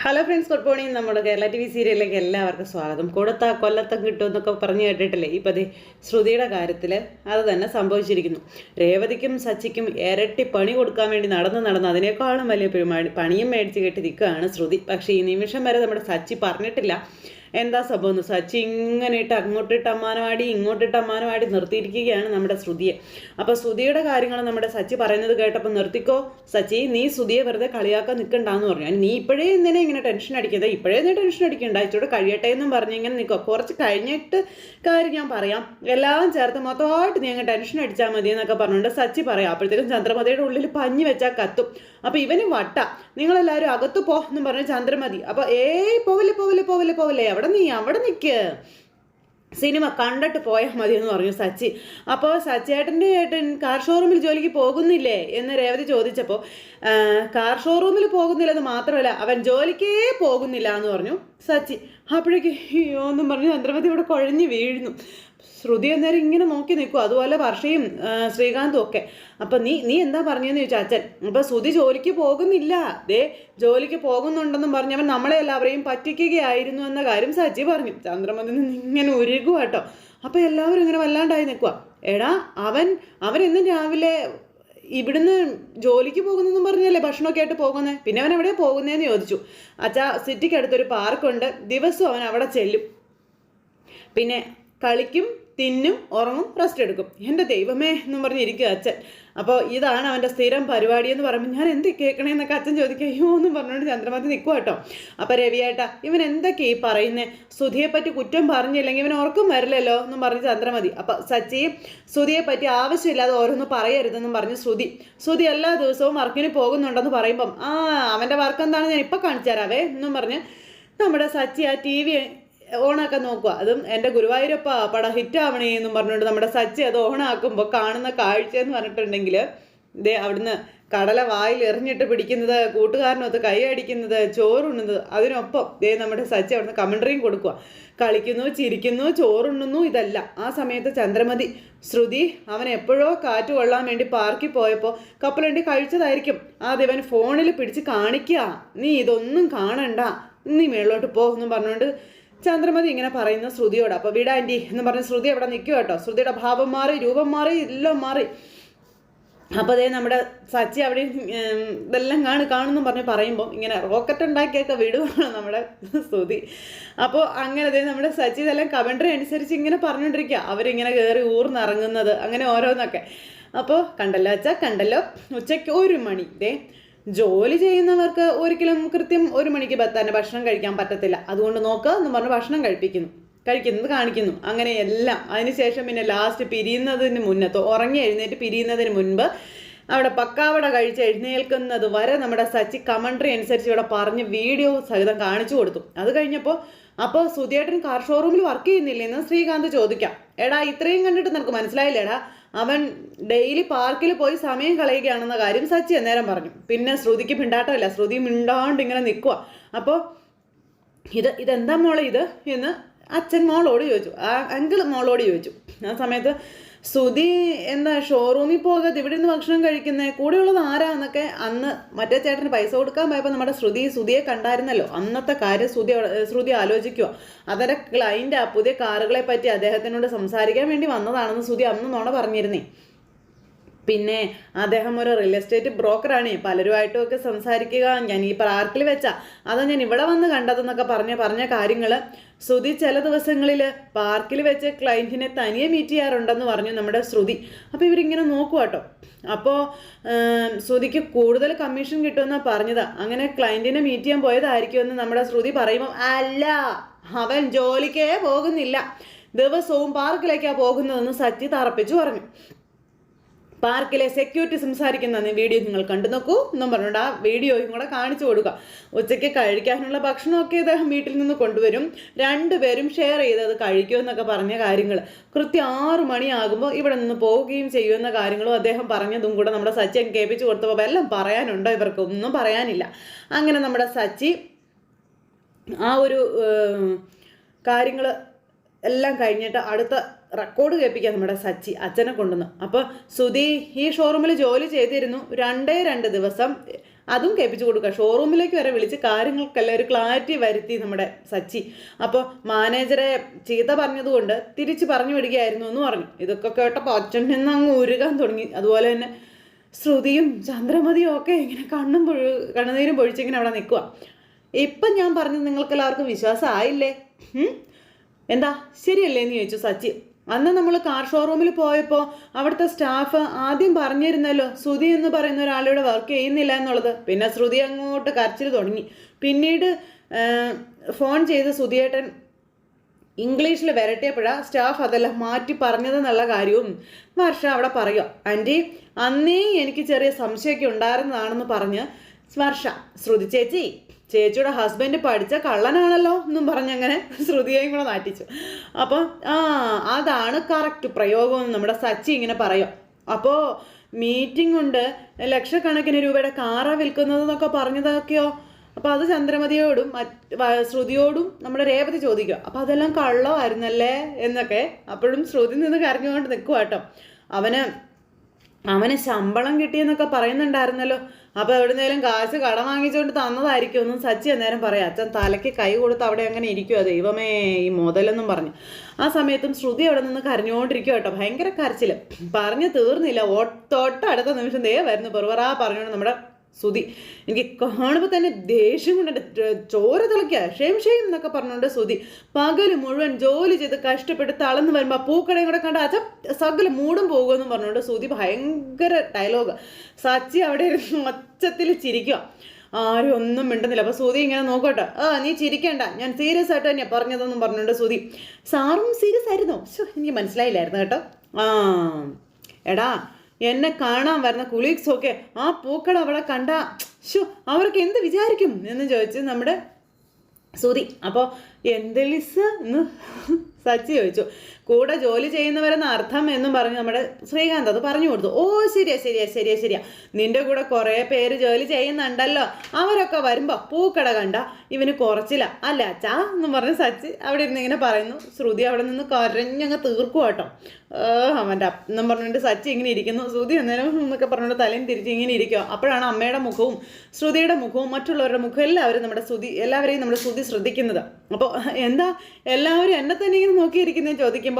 Hello friends, good morning. നമ്മുടെ Kerala T V സീരിയലിലേക്ക് എല്ലാവർക്കും സ്വാഗതം. കൊടുത്ത കൊല്ലത്തം കിട്ടും എന്നൊക്കെ പറഞ്ഞു കേട്ടിട്ടില്ലേ? ഇപ്പം അതേ ശ്രുതിയുടെ കാര്യത്തിൽ അത് തന്നെ സംഭവിച്ചിരിക്കുന്നു. രേവതിക്കും സച്ചിക്കും ഇരട്ടി പണി കൊടുക്കാൻ വേണ്ടി നടന്ന് അതിനേക്കാളും വലിയ പണിയും മേടിച്ച് കെട്ടി നിൽക്കുകയാണ് ശ്രുതി. പക്ഷേ ഈ നിമിഷം വരെ നമ്മുടെ സച്ചി പറഞ്ഞിട്ടില്ല എന്താ സംഭവം. സച്ചി ഇങ്ങനെ ഇട്ട് അങ്ങോട്ടിട്ട് അമ്മാനമാടി നിർത്തിയിരിക്കുകയാണ് നമ്മുടെ ശ്രുതിയെ. അപ്പോൾ ശ്രുതിയുടെ കാര്യങ്ങൾ നമ്മുടെ സച്ചി പറയുന്നത് കേട്ടപ്പോൾ നിർത്തിക്കോ സച്ചി, നീ ശ്രുതിയെ വെറുതെ കളിയാക്കാൻ നിൽക്കണ്ടെന്ന് പറഞ്ഞു. നീ ഇപ്പോഴേ എന്തിനാ ഇങ്ങനെ ടെൻഷൻ അടിക്കുന്നത്? ഇപ്പോഴേ നീ ടെൻഷൻ അടിക്കണ്ട, ഇച്ചോടെ കഴിയട്ടെ എന്നും പറഞ്ഞ് ഇങ്ങനെ നിൽക്കുക. കുറച്ച് കഴിഞ്ഞിട്ട് കാര്യം ഞാൻ പറയാം, എല്ലാം ചേർത്ത് മൊത്തമായിട്ട് നീ അങ്ങ് ടെൻഷൻ അടിച്ചാൽ മതി എന്നൊക്കെ പറഞ്ഞുകൊണ്ട് സച്ചി പറയാം. അപ്പോഴത്തേക്കും ചന്ദ്രമതിയുടെ ഉള്ളിൽ പഞ്ഞി വെച്ചാൽ കത്തും. അപ്പോൾ ഇവന് വട്ട, നിങ്ങളെല്ലാവരും അകത്ത് പോ എന്നും പറഞ്ഞ് ചന്ദ്രമതി. അപ്പോൾ പോവല്ലേ അവിടെ നിൽക്ക്, സിനിമ കണ്ടിട്ട് പോയാൽ മതി എന്ന് പറഞ്ഞു സച്ചി. അപ്പോൾ സച്ചിയേട്ടൻ്റെ ഏട്ടൻ കാർ ഷോറൂമിൽ ജോലിക്ക് പോകുന്നില്ലേ എന്ന് രേവതി ചോദിച്ചപ്പോൾ കാർ ഷോറൂമിൽ പോകുന്നില്ലെന്ന് മാത്രമല്ല അവൻ ജോലിക്കേ പോകുന്നില്ല എന്ന് പറഞ്ഞു സച്ചി. അപ്പോഴേക്ക് അയ്യോ എന്നും പറഞ്ഞു ചന്ദ്രമതി ഇവിടെ കുഴഞ്ഞു വീഴുന്നു. ശ്രുതി അന്നേരം ഇങ്ങനെ നോക്കി നിൽക്കും, അതുപോലെ വർഷയും ശ്രീകാന്തും ഒക്കെ. അപ്പം നീ എന്താ പറഞ്ഞതെന്ന് ചോദിച്ചാൽ അച്ഛൻ. അപ്പം ശ്രുതി ജോലിക്ക് പോകുന്നില്ല, ജോലിക്ക് പോകുന്നുണ്ടെന്നും പറഞ്ഞവൻ നമ്മളെ എല്ലാവരെയും പറ്റിക്കുകയായിരുന്നു എന്ന കാര്യം സച്ചി പറഞ്ഞു. ചന്ദ്രമതി ഇങ്ങനെ ഉരുകുക കേട്ടോ. അപ്പം എല്ലാവരും ഇങ്ങനെ വല്ലാണ്ടായി നിൽക്കുക. എടാ അവൻ എന്നും രാവിലെ ഇവിടുന്ന് ജോലിക്ക് പോകുന്നെന്നും പറഞ്ഞല്ലേ ഭക്ഷണമൊക്കെ ആയിട്ട് പോകുന്നത്, പിന്നെ അവൻ എവിടെയാണ് പോകുന്നതെന്ന് ചോദിച്ചു. അച്ഛാ, സിറ്റിക്ക് അടുത്തൊരു പാർക്കുണ്ട്, ദിവസവും അവൻ അവിടെ ചെല്ലും, പിന്നെ കളിക്കും, തിന്നും, ഉറങ്ങും, റെസ്റ്റ് എടുക്കും. എൻ്റെ ദൈവമേ എന്നും പറഞ്ഞിരിക്കുക അച്ഛൻ. അപ്പോൾ ഇതാണ് അവൻ്റെ സ്ഥിരം പരിപാടി എന്ന് പറയുമ്പോൾ ഞാൻ എന്ത് കേൾക്കണേന്നൊക്കെ അച്ഛൻ ചോദിക്കുക. അയ്യോ എന്നും പറഞ്ഞുകൊണ്ട് ചന്ദ്രമതി നിൽക്കുക കേട്ടോ. അപ്പോൾ രവിയേട്ടാ, ഇവൻ എന്തൊക്കെയാ ഈ പറയുന്നത്? ശ്രുതിയെപ്പറ്റി കുറ്റം പറഞ്ഞില്ലെങ്കിൽ ഇവൻ ഉറക്കം വരില്ലല്ലോ എന്നും പറഞ്ഞ് ചന്ദ്രമതി. അപ്പോൾ സച്ചി, ശ്രുതിയെപ്പറ്റി ആവശ്യമില്ലാതെ ഓരോന്ന് പറയരുതെന്നും പറഞ്ഞ് ശ്രുതി എല്ലാ ദിവസവും വർക്കിന് പോകുന്നുണ്ടെന്ന് പറയുമ്പം അവൻ്റെ വർക്ക് എന്താണെന്ന് ഞാൻ ഇപ്പം കാണിച്ചു തരാവേ എന്നും പറഞ്ഞ് നമ്മുടെ സച്ചി ആ TV ഓണാക്കാൻ നോക്കുക. അതും എൻ്റെ ഗുരുവായൂരപ്പ പടം ഹിറ്റാവണേ എന്നും പറഞ്ഞുകൊണ്ട് നമ്മുടെ സച്ചി അത് ഓണാക്കുമ്പോൾ കാണുന്ന കാഴ്ച എന്ന് പറഞ്ഞിട്ടുണ്ടെങ്കിൽ അവിടുന്ന് കടല വായിൽ എറിഞ്ഞിട്ട് പിടിക്കുന്നത്, കൂട്ടുകാരനൊത്ത് കൈ അടിക്കുന്നത്, ചോറുണ്ണുന്നത്, അതിനൊപ്പം നമ്മുടെ സച്ചി അവിടുന്ന് കമൻട്രിയും കൊടുക്കുക. കളിക്കുന്നു, ചിരിക്കുന്നു, ചോറുണ്ണുന്നു, ഇതല്ല. ആ സമയത്ത് ചന്ദ്രമതി, ശ്രുതി അവൻ എപ്പോഴോ കാറ്റ് കൊള്ളാൻ വേണ്ടി പാർക്കിൽ പോയപ്പോൾ കപ്പലണ്ടി കഴിച്ചതായിരിക്കും, ദിവൻ ഫോണിൽ പിടിച്ച് കാണിക്കുക, നീ ഇതൊന്നും കാണണ്ട, നീ മേളിലോട്ട് പോ എന്നും പറഞ്ഞുകൊണ്ട് ചന്ദ്രമതി ഇങ്ങനെ പറയുന്ന ശ്രുതിയോട്. അപ്പോൾ വിടാ ആൻറ്റി എന്ന് പറഞ്ഞ് ശ്രുതി അവിടെ നിൽക്കുക കേട്ടോ. ശ്രുതിയുടെ ഭാവം മാറി, രൂപം മാറി, എല്ലാം മാറി. അപ്പോൾ നമ്മുടെ സച്ചി അവിടെ ഇതെല്ലാം കാണുന്നു പറഞ്ഞ് പറയുമ്പോൾ ഇങ്ങനെ റോക്കറ്റ് ഉണ്ടാക്കിയൊക്കെ വിടുവാണ് നമ്മുടെ ശ്രുതി. അപ്പോൾ അങ്ങനെ നമ്മുടെ സച്ചി ഇതെല്ലാം കമൻട്രി അനുസരിച്ച് ഇങ്ങനെ പറഞ്ഞുകൊണ്ടിരിക്കുക. അവരിങ്ങനെ കയറി ഊർന്നിറങ്ങുന്നത്, അങ്ങനെ ഓരോന്നൊക്കെ. അപ്പോൾ കണ്ടല്ലോ അച്ഛാ, കണ്ടല്ലോ, ഉച്ചയ്ക്ക് 1 മണി ജോലി ചെയ്യുന്നവർക്ക് ഒരിക്കലും കൃത്യം 1 മണിക്ക് തന്നെ ഭക്ഷണം കഴിക്കാൻ പറ്റത്തില്ല, അതുകൊണ്ട് നോക്കുക എന്ന് പറഞ്ഞ് ഭക്ഷണം കഴിക്കുന്നത് കാണിക്കുന്നു. അങ്ങനെ എല്ലാം അതിനുശേഷം പിന്നെ ലാസ്റ്റ് പിരിയുന്നതിന് മുന്നത്തോ ഉറങ്ങി എഴുന്നേറ്റ് പിരിയുന്നതിന് മുൻപ് അവിടെ പക്കാവട കഴിച്ച് എഴുന്നേൽക്കുന്നത് വരെ നമ്മുടെ സച്ചി കമൻട്രി അനുസരിച്ച് ഇവിടെ പറഞ്ഞ് വീഡിയോ സഹിതം കാണിച്ചു കൊടുത്തു. അത് കഴിഞ്ഞപ്പോൾ അപ്പോൾ സുധിയേട്ടൻ കാർ ഷോറൂമിൽ വർക്ക് ചെയ്യുന്നില്ലെന്ന് ശ്രീകാന്ത് ചോദിക്കാം. എടാ, ഇത്രയും കണ്ടിട്ട് നിനക്ക് മനസ്സിലായില്ലേടാ, അവൻ ഡെയിലി പാർക്കിൽ പോയി സമയം കളയുകയാണെന്ന കാര്യം സച്ചി അന്നേരം പറഞ്ഞു. പിന്നെ ശ്രുതിക്ക് മിണ്ടാട്ടമില്ല, ശ്രുതി മിണ്ടാണ്ട് ഇങ്ങനെ നിൽക്കുക. അപ്പോൾ ഇതെന്താ മോളെ ഇത് എന്ന് അച്ഛൻ മോളോട് ചോദിച്ചു, അങ്കിൾ മോളോട് ചോദിച്ചു. ആ സമയത്ത് ശ്രുതി എന്താ ഷോറൂമിൽ പോകാതെ ഇവിടെ നിന്ന് ഭക്ഷണം കഴിക്കുന്നത്, കൂടെയുള്ളത് ആരാന്നൊക്കെ അന്ന് മറ്റേ ചേട്ടന് പൈസ കൊടുക്കാൻ പോയപ്പോൾ നമ്മുടെ ശ്രുതിയെ കണ്ടായിരുന്നല്ലോ. അന്നത്തെ കാര്യം ശ്രുതി ആലോചിക്കുക. അതൊരു ക്ലൈൻ്റ് പുതിയ കാറുകളെ പറ്റി അദ്ദേഹത്തിനോട് സംസാരിക്കാൻ വേണ്ടി വന്നതാണെന്ന് ശ്രുതി അന്ന് നോണ പറഞ്ഞിരുന്നേ. പിന്നെ അദ്ദേഹം ഒരു റിയൽ എസ്റ്റേറ്റ് ബ്രോക്കറാണ്, പലരുമായിട്ടും ഒക്കെ സംസാരിക്കുക. ഞാൻ ഈ പാർക്കിൽ വെച്ചാ അതോ ഞാൻ ഇവിടെ വന്ന് കണ്ടതെന്നൊക്കെ പറഞ്ഞ കാര്യങ്ങൾ ശ്രുതി ചില ദിവസങ്ങളിൽ പാർക്കിൽ വെച്ച് ക്ലയൻറ്റിനെ തനിയെ മീറ്റ് ചെയ്യാറുണ്ടെന്ന് പറഞ്ഞു നമ്മുടെ ശ്രുതി. അപ്പോൾ ഇവരിങ്ങനെ നോക്കുക കേട്ടോ. അപ്പോൾ ശ്രുതിക്ക് കൂടുതൽ കമ്മീഷൻ കിട്ടുമെന്നാണ് പറഞ്ഞത്. അങ്ങനെ ക്ലയൻറ്റിനെ മീറ്റ് ചെയ്യാൻ പോയതായിരിക്കുമെന്ന് നമ്മുടെ ശ്രുതി പറയുമ്പോൾ അല്ല, അവൻ ജോലിക്കേ പോകുന്നില്ല, ദിവസവും പാർക്കിലേക്കാണ് പോകുന്നതെന്ന് സച്ചി തറപ്പിച്ചു പറഞ്ഞു. പാർക്കിലെ സെക്യൂരിറ്റി സംസാരിക്കുന്ന വീഡിയോ നിങ്ങൾ കണ്ടു നോക്കൂ എന്നും പറഞ്ഞുകൊണ്ട് ആ വീഡിയോയും കൂടെ കാണിച്ചു കൊടുക്കുക. ഉച്ചയ്ക്ക് കഴിക്കാനുള്ള ഭക്ഷണമൊക്കെ അദ്ദേഹം വീട്ടിൽ നിന്ന് കൊണ്ടുവരും, 2 പേരും ഷെയർ ചെയ്തത് കഴിക്കുമെന്നൊക്കെ പറഞ്ഞ കാര്യങ്ങൾ കൃത്യം 6 മണിയാകുമ്പോൾ ഇവിടെ നിന്ന് പോവുകയും ചെയ്യുമെന്ന കാര്യങ്ങളും അദ്ദേഹം പറഞ്ഞതും കൂടെ നമ്മുടെ സച്ചി കേൾപ്പിച്ചു കൊടുത്തപ്പോൾ എല്ലാം പറയാനുണ്ടോ? ഇവർക്ക് ഒന്നും പറയാനില്ല. അങ്ങനെ നമ്മുടെ സച്ചി ആ ഒരു കാര്യങ്ങൾ എല്ലാം കഴിഞ്ഞിട്ട് അടുത്ത റെക്കോർഡ് കേൾപ്പിക്കുക നമ്മുടെ സച്ചി അച്ഛനെ കൊണ്ടുവന്ന്. അപ്പോൾ ശ്രുതി ഈ ഷോറൂമിൽ ജോലി ചെയ്തിരുന്നു 2 ദിവസം, അതും കേൾപ്പിച്ചു കൊടുക്കുക. ഷോറൂമിലേക്ക് വരെ വിളിച്ച് കാര്യങ്ങൾക്കെല്ലാം ഒരു ക്ലാരിറ്റി വരുത്തി നമ്മുടെ സച്ചി. അപ്പോൾ മാനേജറെ ചീത്ത പറഞ്ഞതുകൊണ്ട് തിരിച്ച് പറഞ്ഞു വിടുകയായിരുന്നു എന്ന് പറഞ്ഞു. ഇതൊക്കെ കേട്ടപ്പോൾ അച്ഛൻ നിന്ന് അങ്ങ് ഉരുകാൻ തുടങ്ങി. അതുപോലെ തന്നെ ശ്രുതിയും ചന്ദ്രമതിയും ഒക്കെ ഇങ്ങനെ കണ്ണുനീരും പൊഴിച്ചിങ്ങനെ അവിടെ നിൽക്കുക. ഇപ്പം ഞാൻ പറഞ്ഞത് നിങ്ങൾക്ക് എല്ലാവർക്കും വിശ്വാസമായില്ലേ? എന്താ ശരിയല്ലേ എന്ന് ചോദിച്ചു സച്ചി. അന്ന് നമ്മൾ കാർ ഷോറൂമിൽ പോയപ്പോൾ അവിടുത്തെ സ്റ്റാഫ് ആദ്യം പറഞ്ഞിരുന്നല്ലോ ശ്രുതി എന്ന് പറയുന്ന ഒരാളിവിടെ വർക്ക് ചെയ്യുന്നില്ല എന്നുള്ളത്. പിന്നെ ശ്രുതി അങ്ങോട്ട് കരച്ചിൽ തുടങ്ങി. പിന്നീട് ഫോൺ ചെയ്ത് ശ്രുതിയേട്ടൻ ഇംഗ്ലീഷിൽ വരട്ടിയപ്പോഴാണ് സ്റ്റാഫ് അതെല്ലാം മാറ്റി പറഞ്ഞതെന്നുള്ള കാര്യവും വർഷ അവിടെ പറയുക. ആൻറ്റി അന്നേ എനിക്ക് ചെറിയ സംശയമൊക്കെ ഉണ്ടായിരുന്നതാണെന്ന് പറഞ്ഞ് വർഷ ശ്രുതി ചേച്ചിയുടെ ഹസ്ബൻഡ് പഠിച്ച കള്ളനാണല്ലോ എന്നും പറഞ്ഞങ്ങനെ ശ്രുതിയെയും കൂടെ നാട്ടിച്ചു. അപ്പോൾ അതാണ് കറക്റ്റ് പ്രയോഗം നമ്മുടെ സച്ചി ഇങ്ങനെ പറയുക. അപ്പോൾ മീറ്റിംഗ് ഉണ്ട്, ലക്ഷക്കണക്കിന് രൂപയുടെ കാറാ വിൽക്കുന്നതെന്നൊക്കെ പറഞ്ഞതൊക്കെയോ. അപ്പോൾ അത് ചന്ദ്രമതിയോടും ശ്രുതിയോടും നമ്മുടെ രേവതി ചോദിക്കുക. അപ്പോൾ അതെല്ലാം കള്ളമായിരുന്നല്ലേ എന്നൊക്കെ. അപ്പോഴും ശ്രുതി നിന്ന് കരഞ്ഞുകൊണ്ട് നിൽക്കുക കേട്ടോ. അവന് ശമ്പളം കിട്ടിയെന്നൊക്കെ പറയുന്നുണ്ടായിരുന്നല്ലോ. അപ്പോൾ എവിടുന്നേലും കാശ് കടം വാങ്ങിച്ചുകൊണ്ട് തന്നതായിരിക്കും ഒന്നും സച്ചി അന്നേരം പറയാം. അച്ഛൻ തലയ്ക്ക് കൈ കൊടുത്ത് അവിടെ അങ്ങനെ ഇരിക്കുമോ ദൈവമേ ഈ മുതലെന്നും പറഞ്ഞു. ആ സമയത്തും ശ്രുതി അവിടെ നിന്ന് കരഞ്ഞുകൊണ്ടിരിക്കുക കേട്ടോ. ഭയങ്കര കരച്ചിൽ. പറഞ്ഞു തീർന്നില്ല. തൊട്ടടുത്ത നിമിഷം വരുന്നു പെറുപറാ പറഞ്ഞുകൊണ്ട് നമ്മുടെ ശ്രുതി. എനിക്ക് കാണുമ്പോൾ തന്നെ ദേഷ്യം കൊണ്ട് ചോര തിളയ്ക്കുക. ഷെയിം എന്നൊക്കെ പറഞ്ഞുകൊണ്ട് ശ്രുതി പകൽ മുഴുവൻ ജോലി ചെയ്ത് കഷ്ടപ്പെട്ട് തളർന്ന് വരുമ്പോൾ പൂക്കടയും കൂടെ കണ്ട അച്ഛൻ സകല മൂടും പോകുമെന്നും പറഞ്ഞുകൊണ്ട് ശ്രുതി ഭയങ്കര ഡയലോഗ്. സച്ചി അവിടെ ഇരുന്ന് ഒച്ചത്തിൽ ചിരിക്കുക. ആരും ഒന്നും മിണ്ടുന്നില്ല. അപ്പോൾ ശ്രുതി ഇങ്ങനെ നോക്കട്ടെ. നീ ചിരിക്കണ്ട, ഞാൻ സീരിയസ് ആയിട്ട് തന്നെയാണ് പറഞ്ഞതെന്നും പറഞ്ഞുകൊണ്ട് ശ്രുതി. സാറും സീരിയസ് ആയിരുന്നോ? എനിക്ക് മനസ്സിലായില്ലായിരുന്നു കേട്ടോ. എടാ എന്നെ കാണാൻ വരുന്ന കുലീഗ്സൊക്കെ ആ പൂക്കൾ അവിടെ കണ്ട അവർക്ക് എന്ത് വിചാരിക്കും എന്ന് ചോദിച്ചു നമ്മുടെ ശ്രുതി. അപ്പോൾ എന്തെളിസ് എന്ന് സച്ചി ചോദിച്ചു. കൂടെ ജോലി ചെയ്യുന്നവരെന്ന അർത്ഥം എന്നും പറഞ്ഞ് നമ്മുടെ ശ്രീകാന്ത് അത് പറഞ്ഞു കൊടുത്തു. ശരിയാ നിന്റെ കൂടെ കുറേ പേര് ജോലി ചെയ്യുന്നുണ്ടല്ലോ, അവരൊക്കെ വരുമ്പോൾ പൂക്കട കണ്ട ഇവന് കുറച്ചില്ല അല്ല അച്ഛാ എന്നും പറഞ്ഞ് സച്ചി അവിടെ ഇരുന്ന് ഇങ്ങനെ പറയുന്നു. ശ്രുതി അവിടെ നിന്ന് കരഞ്ഞങ്ങ് തീർക്കുക കേട്ടോ. അവൻ്റെ എന്നും പറഞ്ഞുകൊണ്ട് സച്ചി ഇങ്ങനെ ഇരിക്കുന്നു. ശ്രുതി അന്നേരം എന്നൊക്കെ പറഞ്ഞുകൊണ്ട് തലയും തിരിച്ച് ഇങ്ങനെ ഇരിക്കുക. അപ്പോഴാണ് അമ്മയുടെ മുഖവും ശ്രുതിയുടെ മുഖവും മറ്റുള്ളവരുടെ മുഖവും എല്ലാവരെയും നമ്മുടെ ശ്രുതി ശ്രദ്ധിക്കുന്നത്. അപ്പോൾ എന്താ എല്ലാവരും എന്നെ തന്നെ ഇങ്ങനെ നോക്കിയിരിക്കുന്നതെന്ന് ചോദിക്കുമ്പോൾ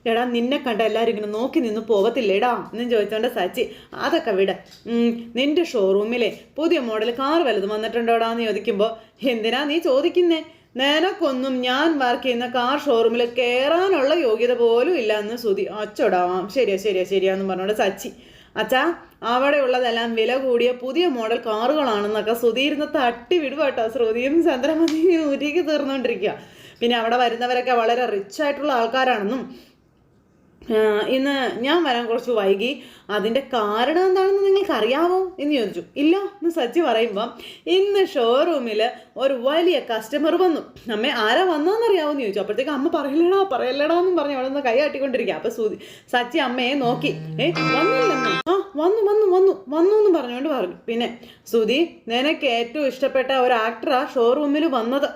എടാ നിന്നെ കണ്ട എല്ലാവരും ഇങ്ങനെ നോക്കി നിന്ന് പോകത്തില്ലേടാ എന്നും ചോദിച്ചോണ്ട് സച്ചി അതൊക്കെ വിട. നിന്റെ ഷോറൂമിലെ പുതിയ മോഡൽ കാർ വലുത് വന്നിട്ടുണ്ടോടാന്ന് ചോദിക്കുമ്പോൾ എന്തിനാ നീ ചോദിക്കുന്നേ? നിനക്കൊന്നും ഞാൻ വർക്ക് ചെയ്യുന്ന കാർ ഷോറൂമിൽ കയറാനുള്ള യോഗ്യത പോലും ഇല്ല എന്ന് ശ്രുതി. അച്ചോടാവാം ശരിയാന്ന് പറഞ്ഞോണ്ട് സച്ചി. അച്ഛാ അവിടെ ഉള്ളതെല്ലാം വില കൂടിയ പുതിയ മോഡൽ കാറുകളാണെന്നൊക്കെ ശ്രുതി ഇരുന്ന് തട്ടി വിടുക കേട്ടോ. ശ്രുതിയും ചന്ദ്രമതിയും ഉരുക്കി തീർന്നുകൊണ്ടിരിക്കുക. പിന്നെ അവിടെ വരുന്നവരൊക്കെ വളരെ റിച്ച് ആയിട്ടുള്ള ആൾക്കാരാണെന്നും ഇന്ന് ഞാൻ വരാൻ കുറച്ച് വൈകി, അതിൻ്റെ കാരണം എന്താണെന്ന് നിങ്ങൾക്ക് അറിയാമോ എന്ന് ചോദിച്ചു. ഇല്ല എന്ന് സച്ചി പറയുമ്പം ഇന്ന് ഷോറൂമിൽ ഒരു വലിയ കസ്റ്റമർ വന്നു. അമ്മേ ആരാ വന്നതെന്നറിയാമോ എന്ന് ചോദിച്ചു. അപ്പോഴത്തേക്ക് അമ്മ പറയല്ലടാ എന്നും പറഞ്ഞ് അവിടെ നിന്ന് കൈ കാട്ടിക്കൊണ്ടിരിക്കുക. അപ്പോൾ സച്ചി അമ്മയെ നോക്കി. വന്നില്ലെന്ന് വന്നു എന്ന് പറഞ്ഞുകൊണ്ട് പറഞ്ഞു. പിന്നെ ശ്രുതി നിനക്ക് ഏറ്റവും ഇഷ്ടപ്പെട്ട ഒരു ആക്ടറാ ഷോറൂമിൽ വന്നത്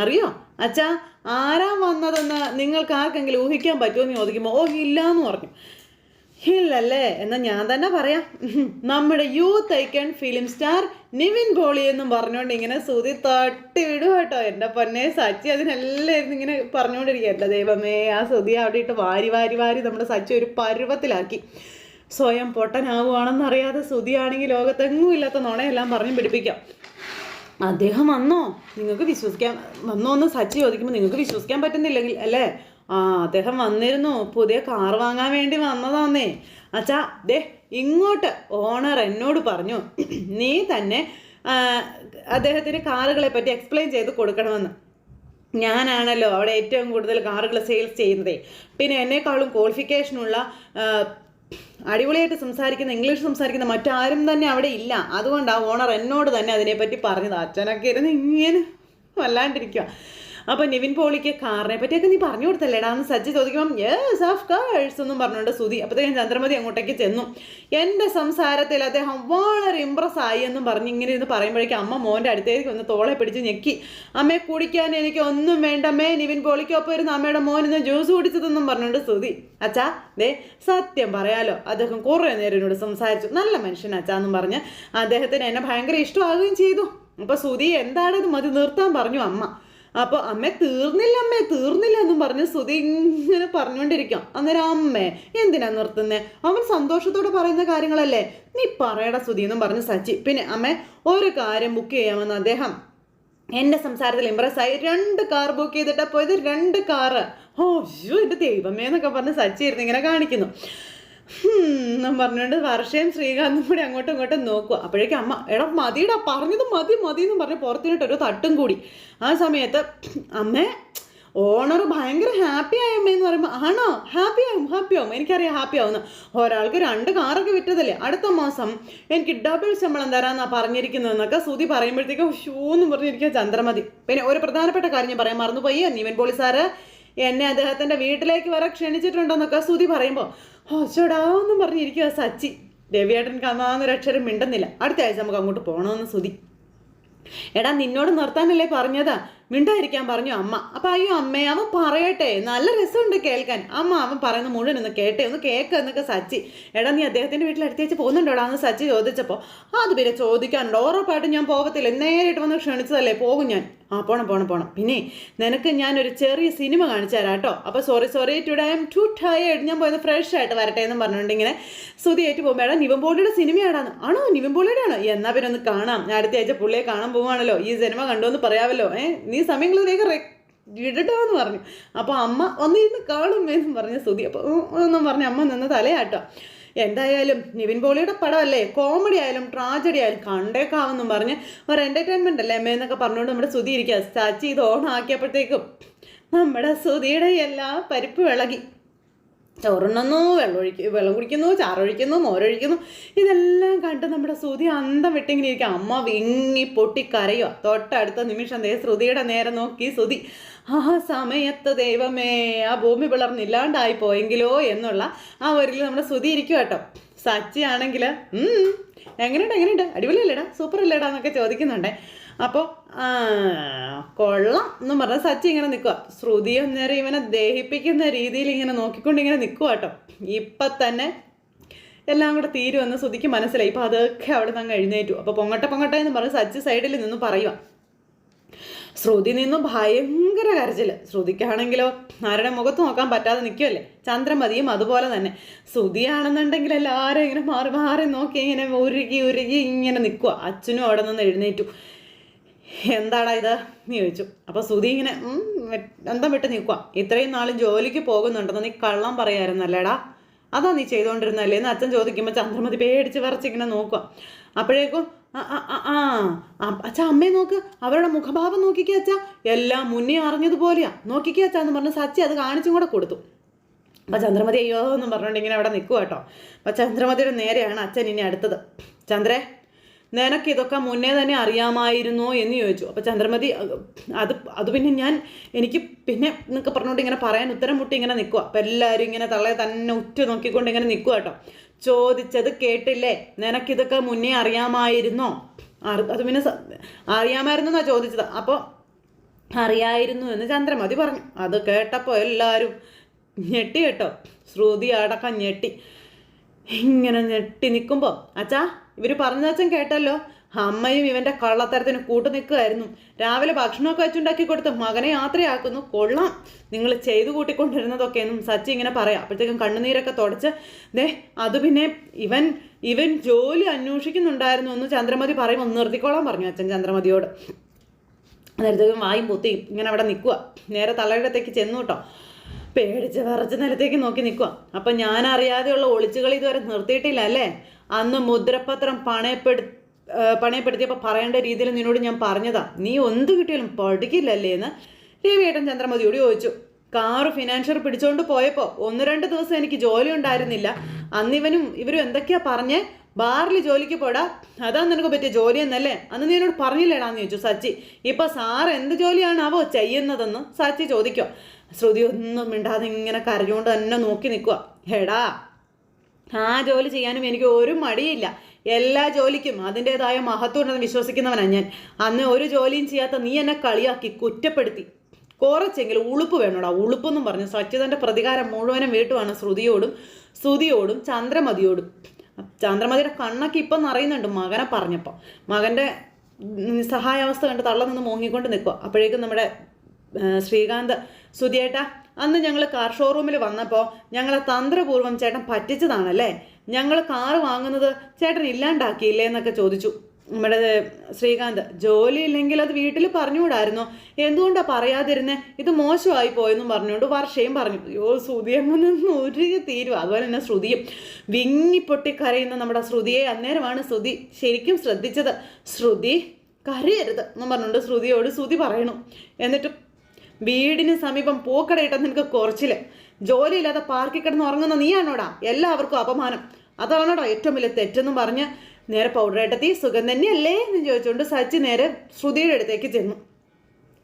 അറിയോ? അച്ഛാ ആരാ വന്നതെന്ന് നിങ്ങൾക്ക് ആർക്കെങ്കിലും ഊഹിക്കാൻ പറ്റുമെന്ന് ചോദിക്കുമ്പോൾ ഇല്ലാന്ന് പറഞ്ഞു. ഇല്ലല്ലേ എന്നാൽ ഞാൻ തന്നെ പറയാം. നമ്മുടെ youth icon film star Nivin Pauly എന്നും പറഞ്ഞുകൊണ്ട് ഇങ്ങനെ ശ്രുതി തട്ടി വിടുക കേട്ടോ. എൻ്റെ പൊന്നെ സച്ചി അതിനെല്ലായിരുന്നു ഇങ്ങനെ പറഞ്ഞുകൊണ്ടിരിക്കുക. എൻ്റെ ദൈവമേ ആ ശ്രുതി അവിടെ ഇട്ട് വാരി നമ്മുടെ സച്ചി ഒരു പരുവത്തിലാക്കി. സ്വയം പൊട്ടനാവുകയാണെന്നറിയാതെ ശ്രുതിയാണെങ്കിൽ ലോകത്തെങ്ങും ഇല്ലാത്ത നുണയെല്ലാം പറഞ്ഞു പിടിപ്പിക്കാം. അദ്ദേഹം വന്നോ എന്ന് സച്ചി ചോദിക്കുമ്പോൾ നിങ്ങൾക്ക് വിശ്വസിക്കാൻ പറ്റുന്നില്ലെങ്കിൽ അല്ലേ? അദ്ദേഹം വന്നിരുന്നു, പുതിയ കാർ വാങ്ങാൻ വേണ്ടി വന്നതാന്നേ. അച്ഛാ ഇങ്ങോട്ട് ഓണർ എന്നോട് പറഞ്ഞു നീ തന്നെ അദ്ദേഹത്തിന് കാറുകളെ പറ്റി എക്സ്പ്ലെയിൻ ചെയ്ത് കൊടുക്കണമെന്ന്. ഞാനാണല്ലോ അവിടെ ഏറ്റവും കൂടുതൽ കാറുകൾ സെയിൽസ് ചെയ്യുന്നതേ. പിന്നെ എന്നെക്കാളും ക്വാളിഫിക്കേഷനുള്ള അടിപൊളിയായിട്ട് ഇംഗ്ലീഷ് സംസാരിക്കുന്ന മറ്റാരും തന്നെ അവിടെ ഇല്ല. അതുകൊണ്ടാണ് ഓണർ എന്നോട് തന്നെ അതിനെപ്പറ്റി പറഞ്ഞത്. അച്ഛനൊക്കെ ഇരുന്ന് ഇങ്ങനെ വല്ലാണ്ടിരിക്കുക. അപ്പോൾ നിവിൻ പോളിക്ക് കാറിനെ പറ്റിയൊക്കെ നീ പറഞ്ഞു കൊടുത്തല്ലേടാ എന്ന് സച്ചി ചോദിക്കുമ്പം യെസ് ഓഫ് കോഴ്സ് എന്നും പറഞ്ഞുകൊണ്ട് സുധി. അപ്പോഴത്തേക്കും ചന്ദ്രമതി അങ്ങോട്ടേക്ക് ചെന്നു. എൻ്റെ സംസാരത്തിൽ അദ്ദേഹം വളരെ ഇമ്പ്രസ് ആയി എന്നും പറഞ്ഞ് ഇങ്ങനെ ഇരുന്ന് പറയുമ്പോഴേക്കും അമ്മ മോൻ്റെ അടുത്തേക്ക് ഒന്ന് തോളെ പിടിച്ച് ഞെക്കി. അമ്മയെ കുടിക്കാൻ എനിക്ക് ഒന്നും വേണ്ടമ്മേ, നിവിൻ പോളിക്കൊപ്പം ഇരുന്ന് അമ്മയുടെ മോൻ ഇന്ന് ജ്യൂസ് കുടിച്ചതെന്നും പറഞ്ഞുകൊണ്ട് സുധി. അച്ഛാ ദേ സത്യം പറയാലോ, അദ്ദേഹം കുറേ നേരം എന്നോട് സംസാരിച്ചു, നല്ല മനുഷ്യൻ അച്ഛാന്നും പറഞ്ഞ് അദ്ദേഹത്തിന് എന്നെ ഭയങ്കര ഇഷ്ടമാകുകയും ചെയ്തു. അപ്പോൾ സുധി എന്താണിത് മതി നിർത്താൻ പറഞ്ഞു അമ്മ. അപ്പോൾ അമ്മ തീർന്നില്ല എന്നും പറഞ്ഞ് സുധി ഇങ്ങനെ പറഞ്ഞുകൊണ്ടിരിക്കാം. അന്നേരം അമ്മേ എന്തിനാ നിർത്തുന്നേ, അവൻ സന്തോഷത്തോടെ പറയുന്ന കാര്യങ്ങളല്ലേ, നീ പറയടാ സുധി എന്നും പറഞ്ഞ് സച്ചി. പിന്നെ അമ്മേ ഒരു കാര്യം ബുക്ക് ചെയ്യാമെന്ന് അദ്ദേഹം എൻ്റെ സംസാരത്തിൽ ഇമ്പ്രസ്സായി 2 കാർ ബുക്ക് ചെയ്തിട്ടാ പോയത്, 2 കാറ്. ഓ ഷോ എൻ്റെ ദൈവമേ എന്നൊക്കെ പറഞ്ഞ് സച്ചി ഇരുന്ന് ഇങ്ങനെ കാണിക്കുന്നു. എന്നും പറഞ്ഞുകൊണ്ട് വർഷയും ശ്രീകാന്തും കൂടി അങ്ങോട്ടും ഇങ്ങോട്ടും നോക്കുക. അപ്പോഴേക്കും അമ്മ എടാ മതിയുടെ പറഞ്ഞത് മതി എന്നും പറഞ്ഞ് പുറത്തിനിട്ട് ഒരു തട്ടും കൂടി. ആ സമയത്ത് അമ്മേ ഓണർ ഭയങ്കര ഹാപ്പി ആയമ്മയെന്ന് പറയുമ്പോൾ ആണോ ഹാപ്പി ആവും എനിക്കറിയാം ഹാപ്പി ആവുന്നു. ഒരാൾക്ക് 2 കാറൊക്കെ വിറ്റതല്ലേ, അടുത്ത മാസം എനിക്ക് ഡബിൾ ശമ്പളം തരാമെന്നാണ് പറഞ്ഞിരിക്കുന്നതെന്നൊക്കെ സുധി പറയുമ്പോഴത്തേക്കും ഷൂന്നും പറഞ്ഞിരിക്കുക ചന്ദ്രമതി. പിന്നെ ഒരു പ്രധാനപ്പെട്ട കാര്യം ഞാൻ പറയാൻ മറന്നുപോയി, നിവിൻ പോളി സാറ് എന്നെ അദ്ദേഹത്തിൻ്റെ വീട്ടിലേക്ക് വരെ ക്ഷണിച്ചിട്ടുണ്ടെന്നൊക്കെ സുധി പറയുമ്പോൾ ചോടാവെന്നും പറഞ്ഞിരിക്കുക സച്ചി. രവിയേട്ടൻ കന്നാന്നൊരു അക്ഷരം മിണ്ടുന്നില്ല. അടുത്ത ആഴ്ച നമുക്ക് അങ്ങോട്ട് പോകണമെന്ന് സുധി. എടാ നിന്നോട് നിർത്താനല്ലേ പറഞ്ഞതാ, മിണ്ടായിരിക്കാൻ പറഞ്ഞു അമ്മ. അപ്പം അയ്യോ അമ്മേ അവൻ പറയട്ടെ, നല്ല രസമുണ്ട് കേൾക്കാൻ. അമ്മ അവൻ പറയുന്ന മുഴുവൻ ഒന്ന് കേട്ടെ, ഒന്ന് കേൾക്കുക എന്നൊക്കെ സച്ചി. എടാ നീ അദ്ദേഹത്തിൻ്റെ വീട്ടിൽ അടുത്തേച്ച് പോകുന്നുണ്ടോടാ എന്ന് സച്ചി ചോദിച്ചപ്പോൾ അത് പിന്നെ ചോദിക്കാനുണ്ടോ, ഉറപ്പായിട്ടും ഞാൻ പോകത്തില്ല, നേരിട്ട് വന്ന് ക്ഷണിച്ചതല്ലേ, പോകും ഞാൻ. ആ പോണം. പിന്നെ നിനക്ക് ഞാനൊരു ചെറിയ സിനിമ കാണിച്ചു തരാം കേട്ടോ. അപ്പോൾ sorry today I M to tired, ഞാൻ പോയത് ഫ്രഷ് ആയിട്ട് വരട്ടെ എന്നും പറഞ്ഞുകൊണ്ട് ഇങ്ങനെ സുധി ആയിട്ട് പോകുമ്പോൾ എടാ നിവിൻ പോളിയുടെ സിനിമയാടാന്ന്. ആണോ നിവിൻ പോളിയുടെ ആണോ, എന്നാൽ പിന്നെ ഒന്ന് കാണാം, ഞാൻ അടുത്ത ആഴ്ച പുള്ളിയെ കാണാൻ പോവാണല്ലോ, ഈ സിനിമ കണ്ടോന്ന് പറയാമല്ലോ, നീ സമയങ്ങളിലേക്ക് ഇടട്ടോന്ന് പറഞ്ഞു. അപ്പോൾ അമ്മ ഒന്നിരുന്ന് കാണും എന്നും പറഞ്ഞ സുധി. അപ്പോൾ ഒന്നും പറഞ്ഞ് അമ്മ നിന്ന് തലയാട്ടോ. എന്തായാലും നിവിൻ പോളിയുടെ പടമല്ലേ, കോമഡി ആയാലും ട്രാജഡി ആയാലും കണ്ടേക്കാവെന്നും പറഞ്ഞ് ഒരു എൻ്റർടൈൻമെൻ്റ് അല്ലേ അമ്മ എന്നൊക്കെ പറഞ്ഞുകൊണ്ട് നമ്മുടെ സുധി ഇരിക്കുക. ചാച്ചി ഇത് ഓണാക്കിയപ്പോഴത്തേക്കും നമ്മുടെ സുധിയുടെ എല്ലാ പരിപ്പ് വിളകി. ചോറുണ്ണുന്നു, വെള്ളം കുടിക്കുന്നു, ചാറൊഴിക്കുന്നു, മോരൊഴിക്കുന്നു, ഇതെല്ലാം കണ്ട് നമ്മുടെ സുധി അന്തം വിട്ടിങ്ങനെ ഇരിക്കുക. അമ്മ വിങ്ങി പൊട്ടി കരയുക. തൊട്ടടുത്ത നിമിഷം ശ്രുതിയുടെ നേരെ നോക്കി സുധി. ആ സമയത്ത് ദൈവമേ ആ ഭൂമി പിളർന്നില്ലാണ്ടായി പോയെങ്കിലോ എന്നുള്ള ആ ഒരിക്കലും നമ്മുടെ സുധി ഇരിക്കുക കേട്ടോ. സച്ചി ആണെങ്കിൽ എങ്ങനെയുണ്ട് അടിപൊളിയല്ലേടാ സൂപ്പർ അല്ലേടാ എന്നൊക്കെ ചോദിക്കുന്നുണ്ടേ. അപ്പോൾ കൊള്ളാം എന്നും പറഞ്ഞാൽ സച്ചി ഇങ്ങനെ നിൽക്കുക. ശ്രുതി അന്നേരം ഇവനെ ദഹിപ്പിക്കുന്ന രീതിയിൽ ഇങ്ങനെ നോക്കിക്കൊണ്ട് ഇങ്ങനെ നിൽക്കുക കേട്ടോ. ഇപ്പം തന്നെ എല്ലാം കൂടെ തീരുമെന്ന് ശ്രുതിക്ക് മനസ്സിലായി. ഇപ്പം അതൊക്കെ അവിടെ നിന്ന് എഴുന്നേറ്റു. അപ്പോൾ പൊങ്ങട്ടെ എന്ന് പറഞ്ഞ് സച്ചി സൈഡിൽ നിന്ന് പറയുക. ശ്രുതി നിന്നും ഭയങ്കര കരച്ചിൽ. ശ്രുതിക്കാണെങ്കിലോ ആരുടെ മുഖത്ത് നോക്കാൻ പറ്റാതെ നിൽക്കുമല്ലേ. ചന്ദ്രമതിയും അതുപോലെ തന്നെ. ശ്രുതിയാണെന്നുണ്ടെങ്കിൽ എല്ലാവരും ഇങ്ങനെ മാറി നോക്കി ഇങ്ങനെ ഉരുകി ഇങ്ങനെ നിൽക്കുക. അച്ഛനും അവിടെ നിന്ന് എഴുന്നേറ്റു. എന്താടാ ഇത് നീ ചോദിച്ചു. അപ്പോൾ ശ്രുതി ഇങ്ങനെ എന്താ വിട്ട് നിൽക്കുക. ഇത്രയും നാളും ജോലിക്ക് പോകുന്നുണ്ടെന്ന് നീ കള്ളം പറയായിരുന്നല്ലേടാ, അതാ നീ ചെയ്തുകൊണ്ടിരുന്നല്ലേ എന്ന് അച്ഛൻ ചോദിക്കുമ്പോൾ ചന്ദ്രമതി പേടിച്ച് വിറച്ചിങ്ങനെ നോക്കുക. അപ്പോഴേക്കും അച്ഛാ അമ്മയെ നോക്ക്, അവരുടെ മുഖഭാവം നോക്കിക്കേ അച്ഛാ, എല്ലാം മുന്നേ അറിഞ്ഞതുപോലെയാ, നോക്കിക്കേ അച്ഛാ എന്ന് പറഞ്ഞ് സച്ചി അത് കാണിച്ചും കൂടെ കൊടുത്തു. അപ്പം ചന്ദ്രമതി അയ്യോ എന്നും പറഞ്ഞുകൊണ്ട് ഇങ്ങനെ അവിടെ നിൽക്കുക കേട്ടോ. അപ്പം ചന്ദ്രമതിയുടെ നേരെയാണ് അച്ഛൻ ഇനി അടുത്തത്. ചന്ദ്രേ നിനക്കിതൊക്കെ മുന്നേ തന്നെ അറിയാമായിരുന്നോ എന്ന് ചോദിച്ചു. അപ്പോൾ ചന്ദ്രമതി അത് പിന്നെ എനിക്ക് പിന്നെ എന്നൊക്കെ പറഞ്ഞുകൊണ്ട് ഇങ്ങനെ പറയാൻ ഉത്തരം മുട്ടി ഇങ്ങനെ നിൽക്കുക. അപ്പം എല്ലാവരും ഇങ്ങനെ തള്ളയെ തന്നെ ഉറ്റു നോക്കിക്കൊണ്ട് ഇങ്ങനെ നിൽക്കുക കേട്ടോ. ചോദിച്ചത് കേട്ടില്ലേ, നിനക്കിതൊക്കെ മുന്നേ അറിയാമായിരുന്നോ? അത് പിന്നെ അറിയാമായിരുന്നു എന്നാണ് ചോദിച്ചത്. അപ്പോൾ അറിയായിരുന്നു എന്ന് ചന്ദ്രമതി പറഞ്ഞു. അത് കേട്ടപ്പോൾ എല്ലാവരും ഞെട്ടി കേട്ടോ. ശ്രുതി അടക്കം ഞെട്ടി. ഇങ്ങനെ ഞെട്ടി നിൽക്കുമ്പോൾ അച്ഛാ ഇവർ പറഞ്ഞ അച്ഛൻ കേട്ടല്ലോ, അമ്മയും ഇവൻ്റെ കള്ളത്തരത്തിന് കൂട്ടു നിൽക്കുമായിരുന്നു. രാവിലെ ഭക്ഷണമൊക്കെ വെച്ചുണ്ടാക്കി കൊടുത്ത് മകനെ യാത്രയാക്കുന്നു. കൊള്ളാം നിങ്ങൾ ചെയ്തു കൂട്ടിക്കൊണ്ടിരുന്നതൊക്കെയെന്നും സച്ചി ഇങ്ങനെ പറയാം. അപ്പോഴത്തേക്കും കണ്ണുനീരൊക്കെ തുടച്ച് അത് പിന്നെ ഇവൻ ജോലി അന്വേഷിക്കുന്നുണ്ടായിരുന്നു എന്ന് ചന്ദ്രമതി പറയുമ്പോൾ നിർത്തിക്കോളാൻ പറഞ്ഞു അച്ഛൻ ചന്ദ്രമതിയോട്. നേരത്തേക്കും വായും പൊത്തി ഇങ്ങനെ അവിടെ നിൽക്കുക. നേരെ തള്ളയിടത്തേക്ക് ചെന്നു കേട്ടോ. പേടിച്ച് വിറച്ച് നിലത്തേക്ക് നോക്കി നിൽക്കുക. അപ്പം ഞാനറിയാതെയുള്ള ഒളിച്ചുകളി ഇതുവരെ നിർത്തിയിട്ടില്ല അല്ലേ? അന്ന് മുദ്രപത്രം പണയപ്പെടുത്തിയപ്പോൾ പറയേണ്ട രീതിയിൽ നിന്നോട് ഞാൻ പറഞ്ഞതാ, നീ എന്ത് കിട്ടിയാലും പഠിക്കില്ലല്ലേ എന്ന് രവിയേട്ടൻ ചന്ദ്രമതിയോട് ചോദിച്ചു. കാറ് ഫിനാൻഷ്യർ പിടിച്ചുകൊണ്ട് പോയപ്പോൾ 1-2 ദിവസം എനിക്ക് ജോലി ഉണ്ടായിരുന്നില്ല. അന്ന് ഇവരും എന്തൊക്കെയാ പറഞ്ഞേ, ബാറിൽ ജോലിക്ക് പോടാ, അതാ നിനക്ക് പറ്റിയ ജോലി എന്നല്ലേ അന്ന് നീ എന്നോട് പറഞ്ഞില്ലേടാന്ന് ചോദിച്ചു സച്ചി. ഇപ്പൊ സാർ എന്ത് ജോലിയാണാവോ ചെയ്യുന്നതെന്ന് സച്ചി ചോദിക്കുക. ശ്രുതി ഒന്നും മിണ്ടാതെ ഇങ്ങനെ കരഞ്ഞുകൊണ്ട് തന്നെ നോക്കി നിൽക്കുക. എടാ, ആ ജോലി ചെയ്യാനും എനിക്ക് ഒരു മടിയില്ല. എല്ലാ ജോലിക്കും അതിൻ്റെതായ മഹത്വം ഉണ്ടെന്ന് വിശ്വസിക്കുന്നവനാണ് ഞാൻ. അന്ന് ഒരു ജോലിയും ചെയ്യാത്ത നീ എന്നെ കളിയാക്കി കുറ്റപ്പെടുത്തി. കുറച്ചെങ്കിലും ഉളുപ്പ് വേണോടാ, ഉളുപ്പെന്നും പറഞ്ഞു സച്ചി തൻ്റെ പ്രതികാരം മുഴുവനും വീട്ടുവാണ് ശ്രുതിയോടും ചന്ദ്രമതിയോടും. ചന്ദ്രമതിയുടെ കണ്ണൊക്കെ ഇപ്പം നിറയുന്നുണ്ട് മകനെ പറഞ്ഞപ്പോൾ. മകൻ്റെ സഹായാവസ്ഥ കണ്ട് തള്ള നിന്ന് മോങ്ങിക്കൊണ്ട് നിൽക്കുക. അപ്പോഴേക്കും നമ്മുടെ ശ്രീകാന്ത്, ശ്രുതിയേട്ടാ, അന്ന് ഞങ്ങൾ കാർ ഷോറൂമിൽ വന്നപ്പോൾ ഞങ്ങളെ തന്ത്രപൂർവ്വം ചേട്ടൻ പറ്റിച്ചതാണല്ലേ, ഞങ്ങൾ കാറ് വാങ്ങുന്നത് ചേട്ടൻ ഇല്ലാണ്ടാക്കിയില്ലേ എന്നൊക്കെ ചോദിച്ചു നമ്മുടെ ശ്രീകാന്ത്. ജോലി ഇല്ലെങ്കിൽ അത് വീട്ടിൽ പറഞ്ഞുകൂടായിരുന്നോ, എന്തുകൊണ്ടാണ് പറയാതിരുന്നേ, ഇത് മോശമായി പോയെന്നും പറഞ്ഞുകൊണ്ട് വർഷയും പറഞ്ഞു. അയ്യോ, ശ്രുതിയമ്മ നിന്ന് ഉരുകി തീരുക. അതുപോലെ തന്നെ ശ്രുതിയും വിങ്ങിപ്പൊട്ടി കരയുന്ന നമ്മുടെ ശ്രുതിയെ അന്നേരമാണ് ശ്രുതി ശരിക്കും ശ്രദ്ധിച്ചത്. ശ്രുതി കരയരുത് എന്നും പറഞ്ഞുകൊണ്ട് ശ്രുതിയോട് ശ്രുതി പറയണു. എന്നിട്ട് വീടിന് സമീപം പൂക്കടയിട്ട നിനക്ക് കുറച്ചില്ല, ജോലിയില്ലാതെ പാർക്കിൽ കിടന്ന് ഉറങ്ങുന്ന നീയാണോടാ എല്ലാവർക്കും അപമാനം, അതാണോടാ ഏറ്റവും വലിയ തെറ്റെന്നും പറഞ്ഞ് നേരെ പൗഡറേട്ടത്തി സുഖം തന്നെയല്ലേ എന്ന് ചോദിച്ചുകൊണ്ട് സച്ചി നേരെ ശ്രുതിയുടെ അടുത്തേക്ക് ചെന്നു.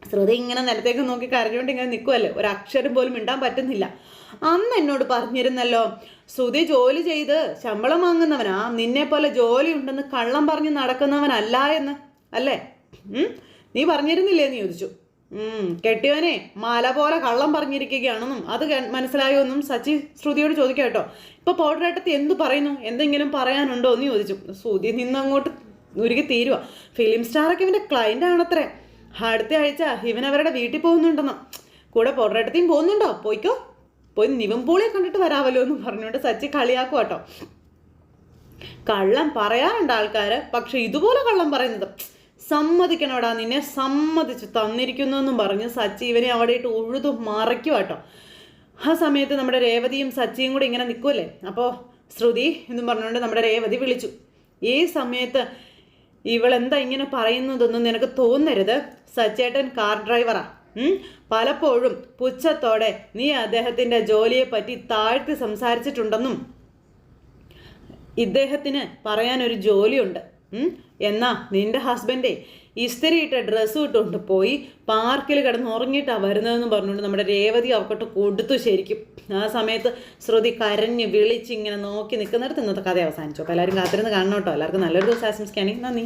ശ്രുതി ഇങ്ങനെ നിലത്തേക്ക് നോക്കി കരഞ്ഞുകൊണ്ട് ഇങ്ങനെ നിൽക്കുമല്ലേ, ഒരക്ഷരം പോലും മിണ്ടാൻ പറ്റുന്നില്ല. അന്ന് എന്നോട് പറഞ്ഞിരുന്നല്ലോ, ശ്രുതി ജോലി ചെയ്ത് ശമ്പളം വാങ്ങുന്നവനാ, നിന്നെ പോലെ ജോലി ഉണ്ടെന്ന് കള്ളം പറഞ്ഞ് നടക്കുന്നവനല്ല എന്ന് അല്ലേ, നീ പറഞ്ഞിരുന്നില്ലേ എന്ന് ചോദിച്ചു. കെട്ടിയവനെ മല പോലെ കള്ളം പറഞ്ഞിരിക്കുകയാണെന്നും അത് മനസ്സിലായോ എന്നും സച്ചി ശ്രുതിയോട് ചോദിക്കാം കേട്ടോ. ഇപ്പൊ പൗഡറേട്ടത്തി എന്തു പറയുന്നു, എന്തെങ്കിലും പറയാനുണ്ടോ എന്ന് ചോദിച്ചു. ശ്രുതി നിന്നങ്ങോട്ട് ഉരുകി തീരുക. ഫിലിം സ്റ്റാറൊക്കെ ഇവന്റെ ക്ലയന്റ് ആണത്രേ. അടുത്ത ആഴ്ച ഇവൻ അവരുടെ വീട്ടിൽ പോകുന്നുണ്ടെന്ന്. കൂടെ പൗഡറേട്ടത്തിയും പോകുന്നുണ്ടോ, പോയിക്കോ, പോയി നിവിൻപോളിയെ കണ്ടിട്ട് വരാമല്ലോ എന്ന് പറഞ്ഞുകൊണ്ട് സച്ചി കളിയാക്കും കേട്ടോ. കള്ളം പറയാറുണ്ട് ആൾക്കാര്, പക്ഷെ ഇതുപോലെ കള്ളം പറയുന്നത് സമ്മതിക്കണോടാ, നിന്നെ സമ്മതിച്ചു തന്നിരിക്കുന്നു എന്നും പറഞ്ഞ് സച്ചി ഇവനെ അവിടെ ഇട്ട് ഉഴുതു മറയ്ക്കും കേട്ടോ. ആ സമയത്ത് നമ്മുടെ രേവതിയും സച്ചിയും കൂടി ഇങ്ങനെ നിൽക്കുമല്ലേ. അപ്പോൾ ശ്രുതി എന്നും പറഞ്ഞുകൊണ്ട് നമ്മുടെ രേവതി വിളിച്ചു. ഈ സമയത്ത് ഇവളെന്താ ഇങ്ങനെ പറയുന്നതൊന്നും നിനക്ക് തോന്നരുത്, സച്ചേട്ടൻ കാർ ഡ്രൈവറാ. പലപ്പോഴും പുച്ഛത്തോടെ നീ അദ്ദേഹത്തിൻ്റെ ജോലിയെ പറ്റി താഴ്ത്തി സംസാരിച്ചിട്ടുണ്ടെന്നും ഇദ്ദേഹത്തിന് പറയാനൊരു ജോലിയുണ്ട്, എന്നാ നിന്റെ ഹസ്ബൻഡേ ഇസ്തിരിയിട്ട ഡ്രസ്സ് ഇട്ടുകൊണ്ട് പോയി പാർക്കിൽ കിടന്ന് ഉറങ്ങിയിട്ടാണ് വരുന്നതെന്ന് പറഞ്ഞുകൊണ്ട് നമ്മുടെ രേവതി അവക്കൊട്ട് കൊടുത്തു ശരിക്കും. ആ സമയത്ത് ശ്രുതി കരഞ്ഞ് വിളിച്ച് ഇങ്ങനെ നോക്കി നിൽക്കുന്നിടത്ത് ഇന്നത്തെ കഥ അവസാനിച്ചു. അപ്പോൾ എല്ലാവരും കാത്തിരുന്ന് കാണണം കേട്ടോ. എല്ലാവർക്കും നല്ലൊരു ദിവസം ആശംസിക്കുകയാണെങ്കിൽ നന്ദി.